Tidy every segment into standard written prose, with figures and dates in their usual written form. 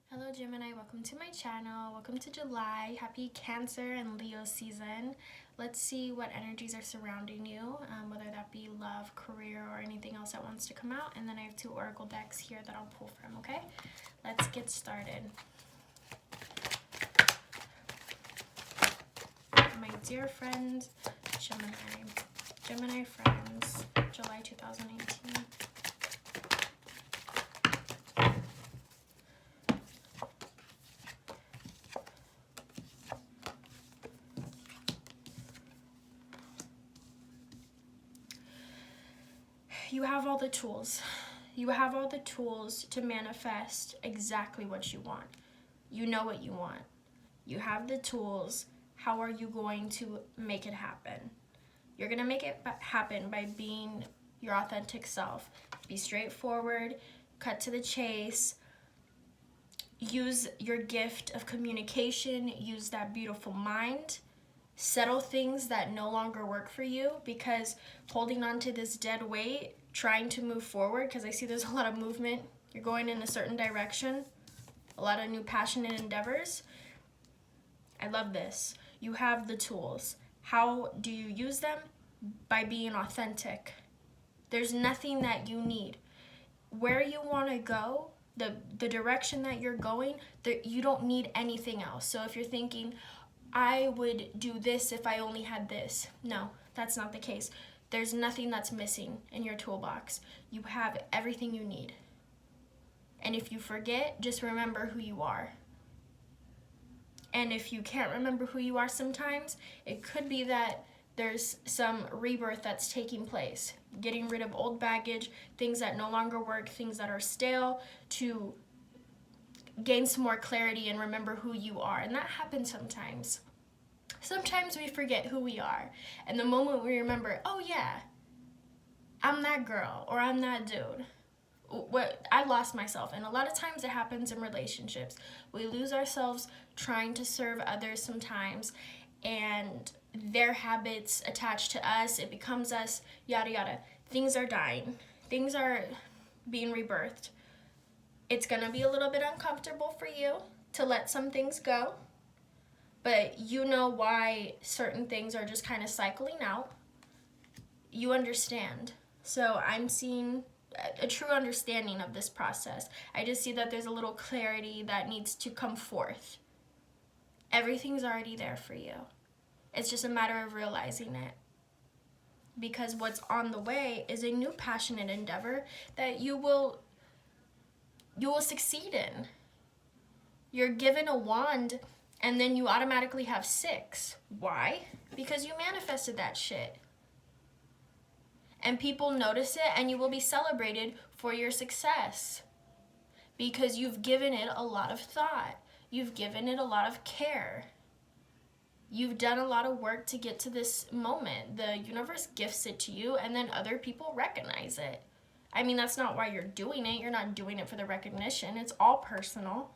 Hello Gemini, welcome to my channel. Welcome to July. Happy Cancer and Leo season. Let's see what energies are surrounding you, whether that be love, career, or anything else that wants to come out. And then I have two oracle decks here that I'll pull from, okay? Let's get started. My dear friend, Gemini friends, July 2018. You have all the tools. You have all the tools to manifest exactly what you want. You know what you want. You have the tools. How are you going to make it happen? You're going to make it happen by being your authentic self. Be straightforward, cut to the chase. Use your gift of communication. Use that beautiful mind. Settle things that no longer work for you, because holding on to this dead weight, trying to move forward, because I see there's a lot of movement. You're going in a certain direction, a lot of new passionate endeavors. I love this. You have the tools. How do you use them? By being authentic. There's nothing that you need. Where you want to go, the direction that you're going, you don't need anything else. So if you're thinking, I would do this if I only had this. No, that's not the case. There's nothing that's missing in your toolbox. You have everything you need. And if you forget, just remember who you are. And if you can't remember who you are sometimes, it could be that there's some rebirth that's taking place. Getting rid of old baggage, things that no longer work, things that are stale, to gain some more clarity and remember who you are. And that happens sometimes. Sometimes we forget who we are. And the moment we remember, oh yeah, I'm that girl or I'm that dude. I lost myself. And a lot of times it happens in relationships. We lose ourselves trying to serve others sometimes, and their habits attach to us. It becomes us, yada yada. Things are dying. Things are being rebirthed. It's going to be a little bit uncomfortable for you to let some things go, but you know why certain things are just kind of cycling out. You understand. So I'm seeing a true understanding of this process. I just see that there's a little clarity that needs to come forth. Everything's already there for you. It's just a matter of realizing it. Because what's on the way is a new passionate endeavor that you will succeed in. You're given a wand and then you automatically have 6. Why? Because you manifested that shit. And people notice it, and you will be celebrated for your success. Because you've given it a lot of thought. You've given it a lot of care. You've done a lot of work to get to this moment. The universe gifts it to you, and then other people recognize it. I mean, that's not why you're doing it. You're not doing it for the recognition. It's all personal.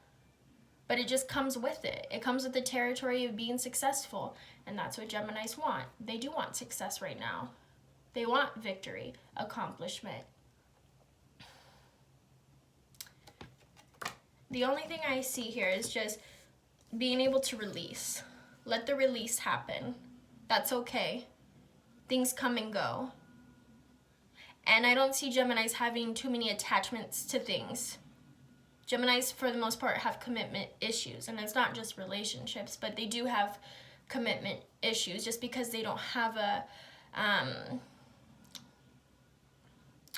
But it just comes with it. It comes with the territory of being successful. And that's what Geminis want. They do want success right now. They want victory, accomplishment. The only thing I see here is just being able to release. Let the release happen. That's okay. Things come and go. And I don't see Geminis having too many attachments to things. Geminis, for the most part, have commitment issues. And it's not just relationships, but they do have commitment issues just because they don't have a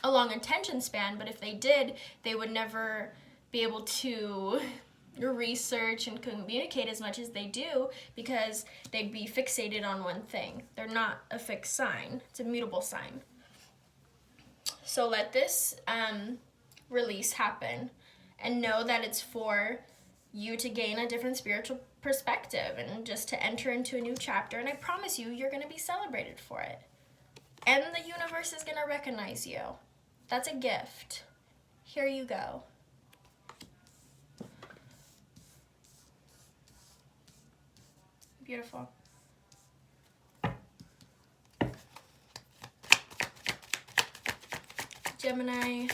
long attention span. But if they did, they would never be able to research and communicate as much as they do, because they'd be fixated on one thing. They're not a fixed sign. It's a mutable sign. So let this release happen, and know that it's for you to gain a different spiritual perspective and just to enter into a new chapter. And I promise you, you're going to be celebrated for it. And the universe is going to recognize you. That's a gift. Here you go. Beautiful. Gemini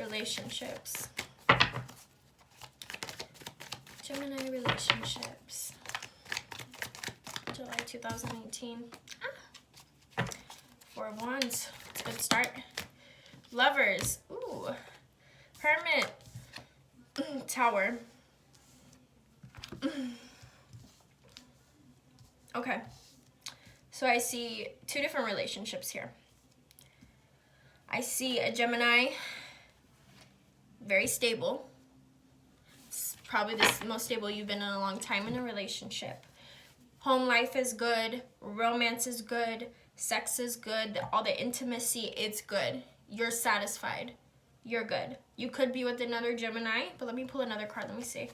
relationships. Gemini relationships. July 2018. Ah. Four of Wands. It's a good start. Lovers. Ooh. Hermit. Tower. Okay. So I see two different relationships here. I see a Gemini, very stable. It's probably the most stable you've been in a long time in a relationship. Home life is good, romance is good, sex is good, all the intimacy, it's good. You're satisfied. You're good. You could be with another Gemini, but let me pull another card. Let me see.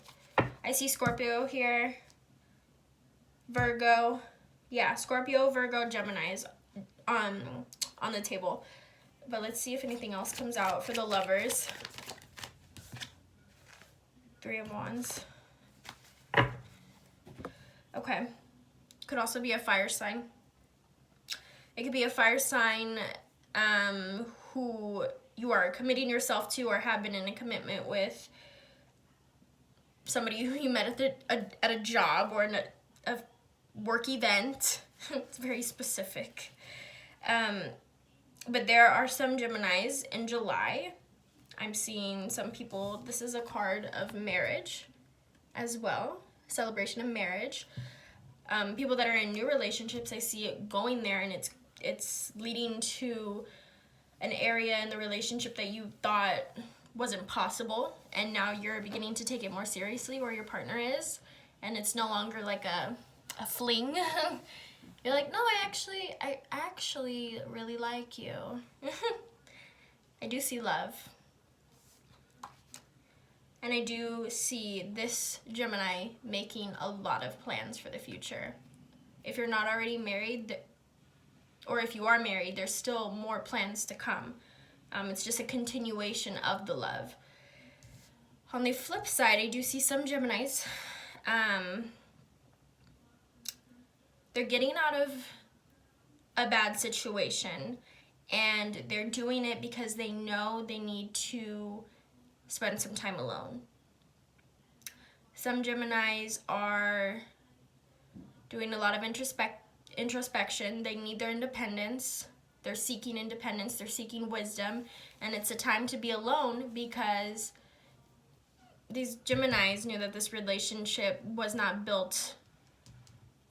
I see Scorpio here, Virgo. Yeah, Scorpio, Virgo, Gemini is on the table. But let's see if anything else comes out for the lovers. Three of Wands. Okay. Could also be a fire sign. It could be a fire sign who you are committing yourself to or have been in a commitment with. Somebody who you met at a job or in a work event. It's very specific. But there are some Geminis in July. I'm seeing some people, this is a card of marriage as well, celebration of marriage. People that are in new relationships, I see it going there, and it's leading to an area in the relationship that you thought wasn't possible, and now you're beginning to take it more seriously where your partner is, and it's no longer like a fling. You're like, no, I actually really like you. I do see love. And I do see this Gemini making a lot of plans for the future. If you're not already married, or if you are married, there's still more plans to come. It's just a continuation of the love. On the flip side, I do see some Geminis. They're getting out of a bad situation, and they're doing it because they know they need to spend some time alone. Some Geminis are doing a lot of introspection. They need their independence. They're seeking independence. They're seeking wisdom. And it's a time to be alone because these Geminis knew that this relationship was not built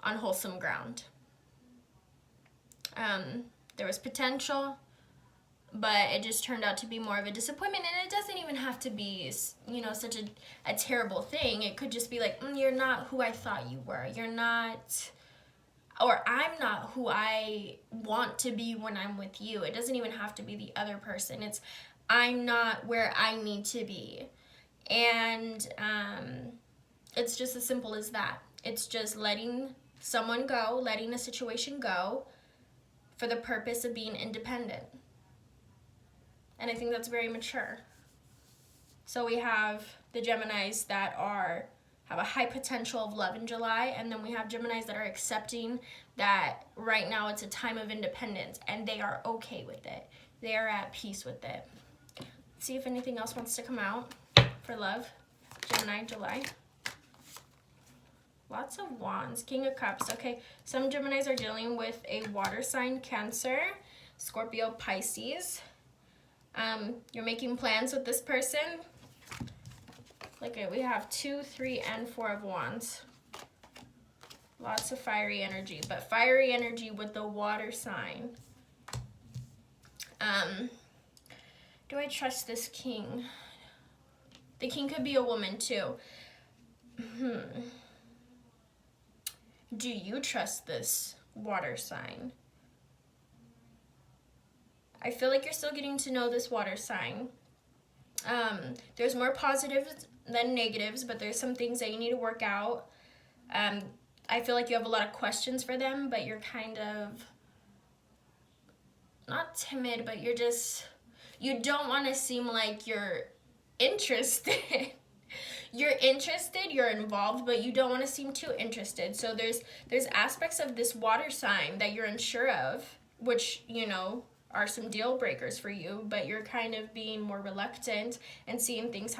on wholesome ground. There was potential, but it just turned out to be more of a disappointment. And it doesn't even have to be, such a terrible thing. It could just be like, you're not who I thought you were. You're not, or I'm not who I want to be when I'm with you. It doesn't even have to be the other person. It's, I'm not where I need to be. And it's just as simple as that. It's just letting someone go, letting a situation go for the purpose of being independent. And I think that's very mature. So we have the Geminis that have a high potential of love in July, and then we have Geminis that are accepting that right now it's a time of independence, and they are okay with it. They are at peace with it. Let's see if anything else wants to come out for love. Gemini, July. Lots of Wands. King of Cups. Okay, some Geminis are dealing with a water sign, Cancer, Scorpio, Pisces. You're making plans with this person. Look at, we have 2, 3, and 4 of Wands. Lots of fiery energy, but fiery energy with the water sign. Do I trust this king? The king could be a woman too. Do you trust this water sign? I feel like you're still getting to know this water sign. There's more positives than negatives, but there's some things that you need to work out. I feel like you have a lot of questions for them, but you're kind of not timid, but you don't want to seem like you're interested. You're interested, you're involved, but you don't want to seem too interested. So there's aspects of this water sign that you're unsure of, which, are some deal breakers for you, but you're kind of being more reluctant and seeing things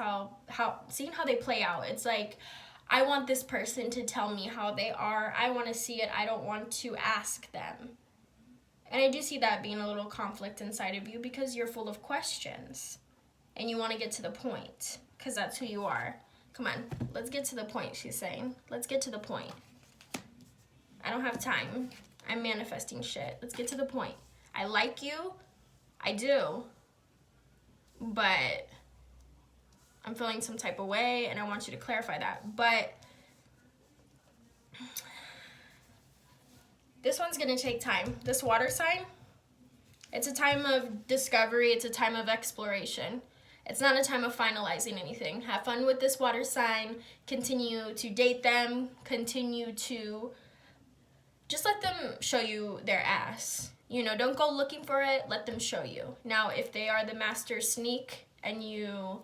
seeing how they play out. It's like, I want this person to tell me how they are. I want to see it. I don't want to ask them. And I do see that being a little conflict inside of you because you're full of questions. And you want to get to the point because that's who you are. Come on, let's get to the point, she's saying. Let's get to the point. I don't have time. I'm manifesting shit. Let's get to the point. I like you. I do. But I'm feeling some type of way, and I want you to clarify that. But this one's going to take time. This water sign, it's a time of discovery. It's a time of exploration. It's not a time of finalizing anything. Have fun with this water sign. Continue to date them. Continue to just let them show you their ass. You know, don't go looking for it. Let them show you. Now, if they are the master sneak and you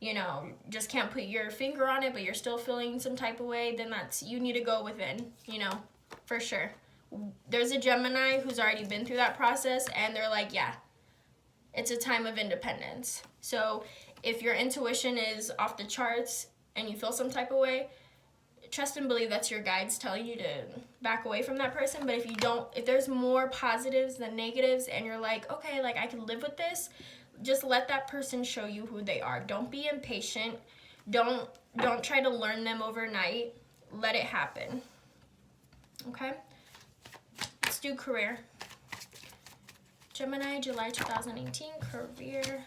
know, just can't put your finger on it, but you're still feeling some type of way, then you need to go within, you know, for sure. There's a Gemini who's already been through that process, and they're like, yeah, it's a time of independence. So if your intuition is off the charts and you feel some type of way, trust and believe that's your guides telling you to back away from that person. But if you don't, if there's more positives than negatives and you're like, okay, like I can live with this, just let that person show you who they are. Don't be impatient. Don't try to learn them overnight. Let it happen. Okay? Let's do career. Gemini, July 2018, career.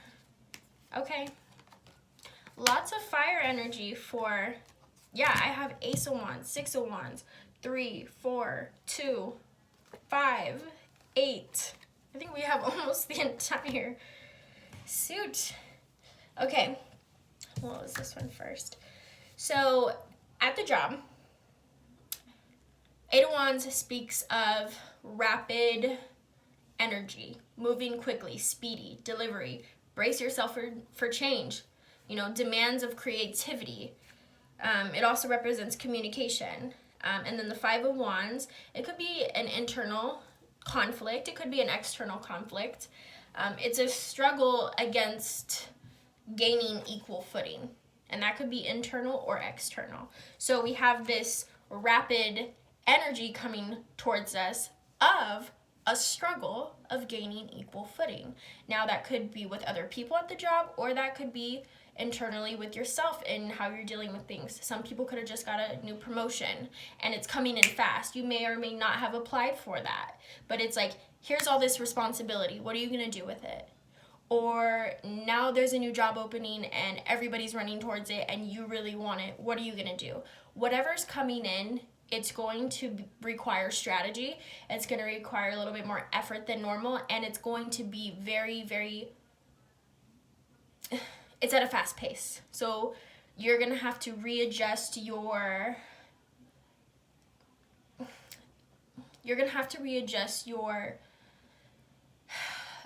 Okay. Lots of fire energy for, yeah, I have Ace of Wands, 6 of Wands, 3, 4, 2, 5, 8. I think we have almost the entire suit. Okay. What was this one first? So, at the job, 8 of Wands speaks of rapid energy, moving quickly, speedy, delivery. Brace yourself for change. You know, demands of creativity. It also represents communication. And then the 5 of Wands, it could be an internal conflict. It could be an external conflict. It's a struggle against gaining equal footing. And that could be internal or external. So we have this rapid energy coming towards us of a struggle of gaining equal footing. Now that could be with other people at the job, or that could be internally with yourself and how you're dealing with things. Some people could have just got a new promotion and it's coming in fast. You may or may not have applied for that, but it's like, here's all this responsibility. What are you gonna do with it? Or now there's a new job opening and everybody's running towards it and you really want it. What are you gonna do? Whatever's coming in, it's going to require strategy. It's going to require a little bit more effort than normal. And it's going to be very, very, it's at a fast pace. So you're going to have to readjust your,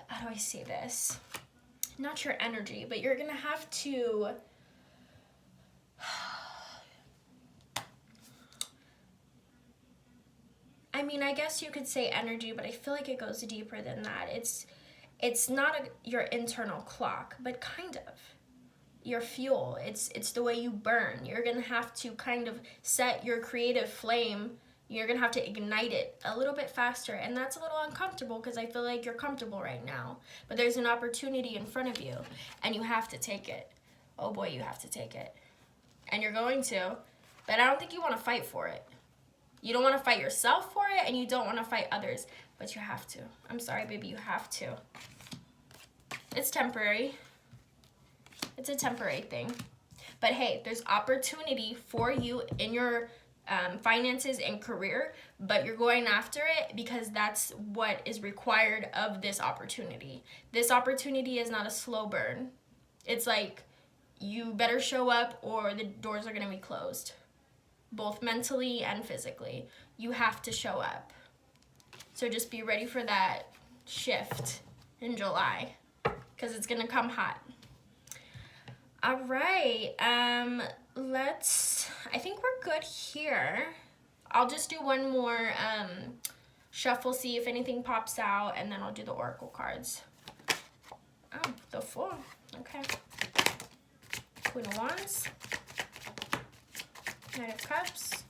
how do I say this? Not your energy, but you're going to have to, I mean, I guess you could say energy, but I feel like it goes deeper than that. It's not your internal clock, but kind of your fuel. It's the way you burn. You're going to have to kind of set your creative flame. You're going to have to ignite it a little bit faster, and that's a little uncomfortable because I feel like you're comfortable right now. But there's an opportunity in front of you, and you have to take it. Oh boy, you have to take it. And you're going to, but I don't think you want to fight for it. You don't want to fight yourself for it, and you don't want to fight others, but you have to. I'm sorry, baby, you have to. It's temporary. It's a temporary thing. But hey, there's opportunity for you in your finances and career, but you're going after it because that's what is required of this opportunity. This opportunity is not a slow burn. It's like you better show up or the doors are going to be closed. Both mentally and physically. You have to show up. So just be ready for that shift in July because it's going to come hot. All right. I think we're good here. I'll just do one more shuffle, see if anything pops out, and then I'll do the oracle cards. Oh, the 4. Okay. Queen of Wands. Knight of Cups.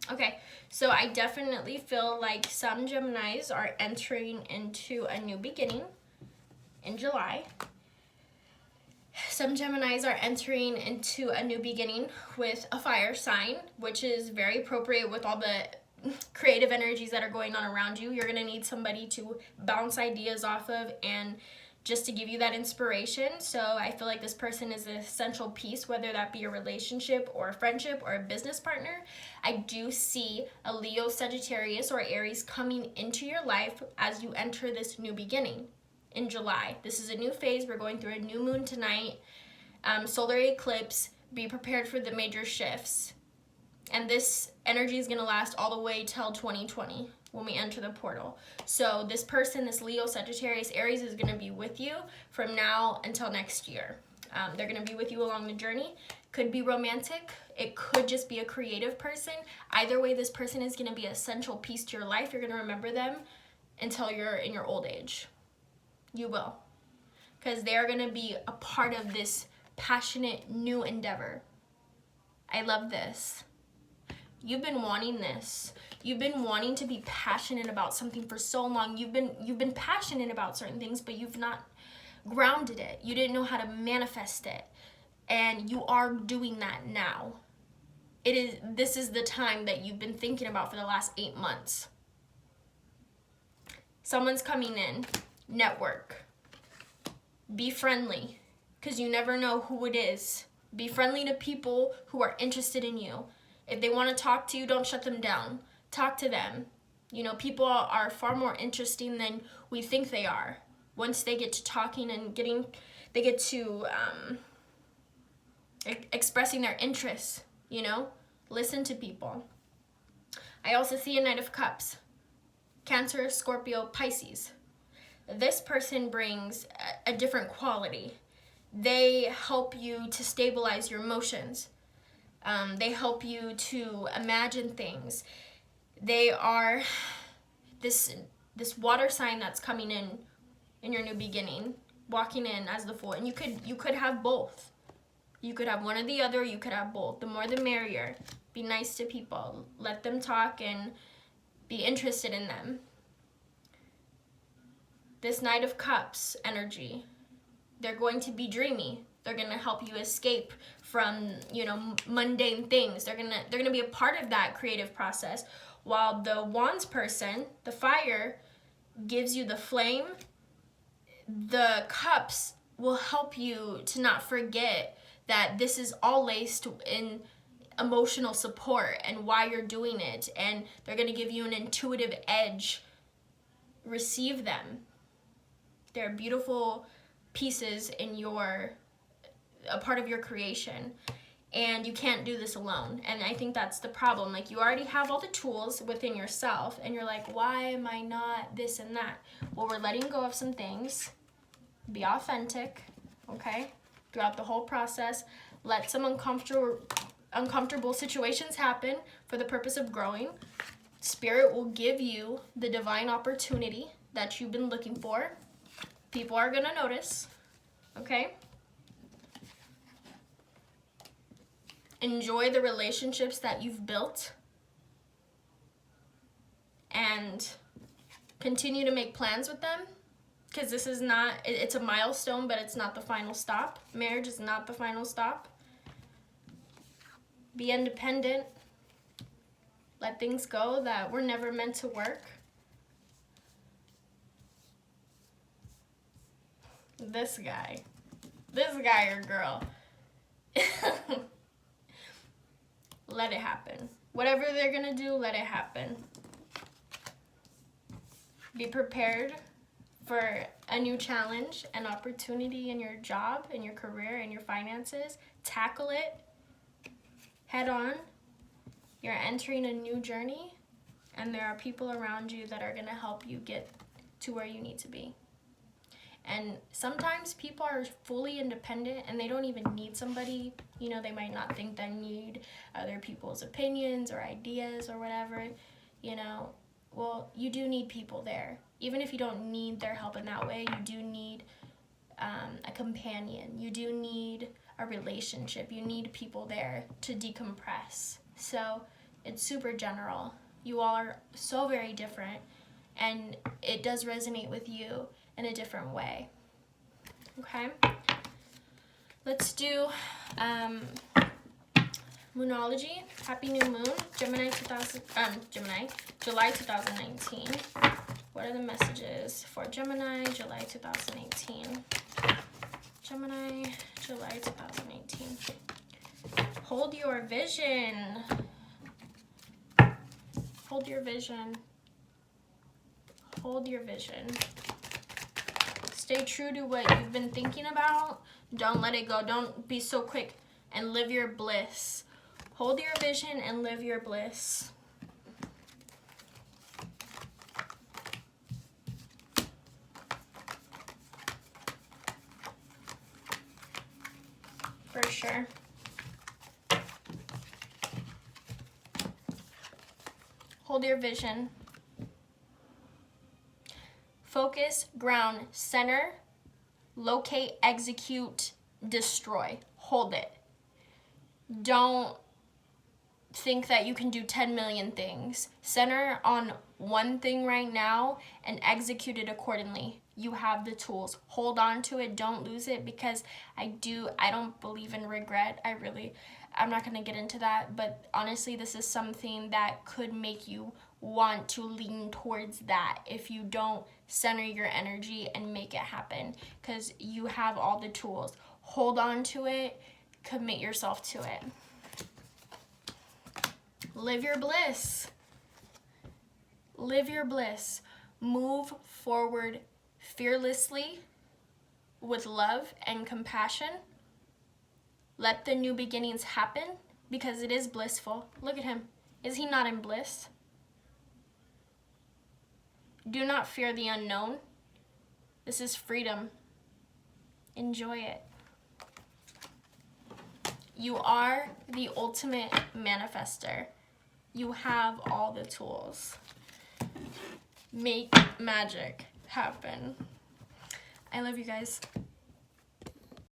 Okay, so I definitely feel like some Geminis are entering into a new beginning in July. Some Geminis are entering into a new beginning with a fire sign, which is very appropriate with all the creative energies that are going on around you. You're going to need somebody to bounce ideas off of and just to give you that inspiration. So I feel like this person is an essential piece, whether that be a relationship or a friendship or a business partner. I do see a Leo, Sagittarius, or Aries coming into your life as you enter this new beginning in July. This is a new phase. We're going through a new moon tonight, solar eclipse. Be prepared for the major shifts. And this energy is going to last all the way till 2020 when we enter the portal. So this person, this Leo, Sagittarius, Aries, is going to be with you from now until next year. They're going to be with you along the journey. Could be romantic. It could just be a creative person. Either way, this person is going to be an essential piece to your life. You're going to remember them until you're in your old age. You will. Because they're going to be a part of this passionate new endeavor. I love this. You've been wanting this. You've been wanting to be passionate about something for so long. You've been passionate about certain things, but you've not grounded it. You didn't know how to manifest it. And you are doing that now. This is the time that you've been thinking about for the last 8 months. Someone's coming in. Network. Be friendly, because you never know who it is. Be friendly to people who are interested in you. If they want to talk to you, don't shut them down. Talk to them. You know, people are far more interesting than we think they are. Once they get to talking and they get to expressing their interests, you know? Listen to people. I also see a Knight of Cups. Cancer, Scorpio, Pisces. This person brings a different quality. They help you to stabilize your emotions. They help you to imagine things. They are this water sign that's coming in your new beginning, walking in as the Fool. And you could have both. You could have one or the other. You could have both. The more the merrier. Be nice to people. Let them talk and be interested in them. This Knight of Cups energy, they're going to be dreamy. They're going to help you escape from, you know, mundane things. They're going to be a part of that creative process. While the Wands person, the fire, gives you the flame, the cups will help you to not forget that this is all laced in emotional support and why you're doing it. And they're going to give you an intuitive edge. Receive them. They're beautiful pieces in a part of your creation. And you can't do this alone. And I think that's the problem. Like, you already have all the tools within yourself, and you're like, why am I not this and that? Well, we're letting go of some things. Be authentic, okay? Throughout the whole process. Let some uncomfortable situations happen for the purpose of growing. Spirit will give you the divine opportunity that you've been looking for. People are going to notice, okay? Enjoy the relationships that you've built and continue to make plans with them, because this is not, it's a milestone, but it's not the final stop. Marriage is not the final stop. Be independent. Let things go that were never meant to work. This guy or girl. Let it happen. Whatever they're gonna do, let it happen. Be prepared for a new challenge, an opportunity in your job, in your career, in your finances. Tackle it head on. You're entering a new journey, and there are people around you that are gonna help you get to where you need to be. And sometimes people are fully independent and they don't even need somebody. You know, they might not think they need other people's opinions or ideas or whatever, you know. Well, you do need people there. Even if you don't need their help in that way, you do need a companion. You do need a relationship. You need people there to decompress. So it's super general. You all are so very different, and it does resonate with you in a different way. Okay? Let's do Moonology. Happy new moon. July 2019. What are the messages for Gemini, July 2018? Gemini, July 2018. Hold your vision. Hold your vision. Hold your vision. Stay true to what you've been thinking about. Don't let it go. Don't be so quick, and live your bliss. Hold your vision and live your bliss. For sure. Hold your vision. Focus, ground, center, locate, execute, destroy. Hold it. Don't think that you can do 10 million things. Center on one thing right now and execute it accordingly. You have the tools. Hold on to it. Don't lose it, because I don't believe in regret. I'm not going to get into that, but honestly, this is something that could make you want to lean towards that if you don't center your energy and make it happen, because you have all the tools. Hold on to it. Commit yourself to it. Live your bliss. Live your bliss. Move forward fearlessly with love and compassion. Let the new beginnings happen, because it is blissful. Look at him. Is he not in bliss? Do not fear the unknown. This is freedom. Enjoy it. You are the ultimate manifester. You have all the tools. Make magic happen. I love you guys.